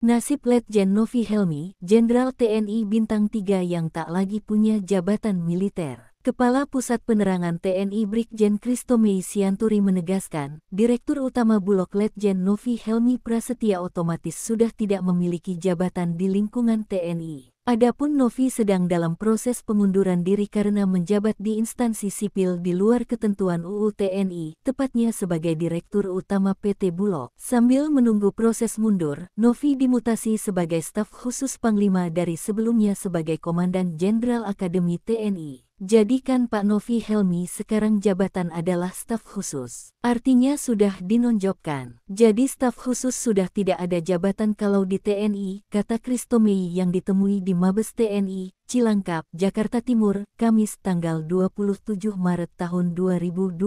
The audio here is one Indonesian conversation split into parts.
Nasib Letjen Novi Helmy, Jenderal TNI Bintang 3 yang tak lagi punya jabatan militer. Kepala Pusat Penerangan TNI Brigjen Christo Mei Sianturi menegaskan, Direktur Utama Bulog Letjen Novi Helmy Prasetya otomatis sudah tidak memiliki jabatan di lingkungan TNI. Adapun Novi sedang dalam proses pengunduran diri karena menjabat di instansi sipil di luar ketentuan UU TNI, tepatnya sebagai Direktur Utama PT Bulog. Sambil menunggu proses mundur, Novi dimutasi sebagai staf khusus Panglima dari sebelumnya sebagai Komandan Jenderal Akademi TNI. Jadikan Pak Novi Helmy sekarang jabatan adalah staf khusus. Artinya sudah dinonjolkan. Jadi staf khusus sudah tidak ada jabatan kalau di TNI, kata Christo Mei yang ditemui di Mabes TNI, Cilangkap, Jakarta Timur, Kamis tanggal 27 Maret tahun 2025.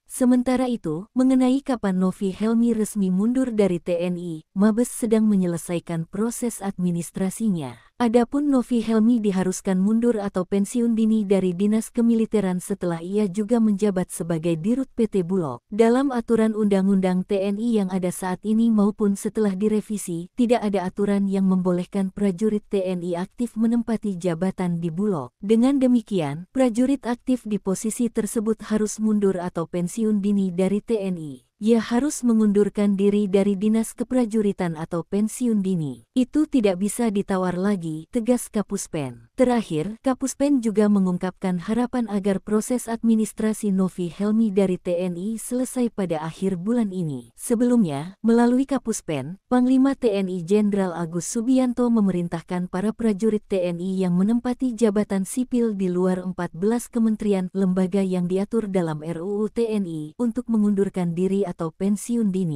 Sementara itu, mengenai kapan Novi Helmy resmi mundur dari TNI, Mabes sedang menyelesaikan proses administrasinya. Adapun Novi Helmy diharuskan mundur atau pensiun dini dari Dinas Kemiliteran setelah ia juga menjabat sebagai Dirut PT Bulog. Dalam aturan Undang-Undang TNI yang ada saat ini maupun setelah direvisi, tidak ada aturan yang membolehkan prajurit TNI aktif menempati jabatan di Bulog. Dengan demikian, prajurit aktif di posisi tersebut harus mundur atau pensiun dini dari TNI. Ia harus mengundurkan diri dari dinas keprajuritan atau pensiun dini. Itu tidak bisa ditawar lagi, tegas Kapuspen. Terakhir, Kapuspen juga mengungkapkan harapan agar proses administrasi Novi Helmy dari TNI selesai pada akhir bulan ini. Sebelumnya, melalui Kapuspen, Panglima TNI Jenderal Agus Subianto memerintahkan para prajurit TNI yang menempati jabatan sipil di luar 14 kementerian lembaga yang diatur dalam RUU TNI untuk mengundurkan diri atau pensiun dini.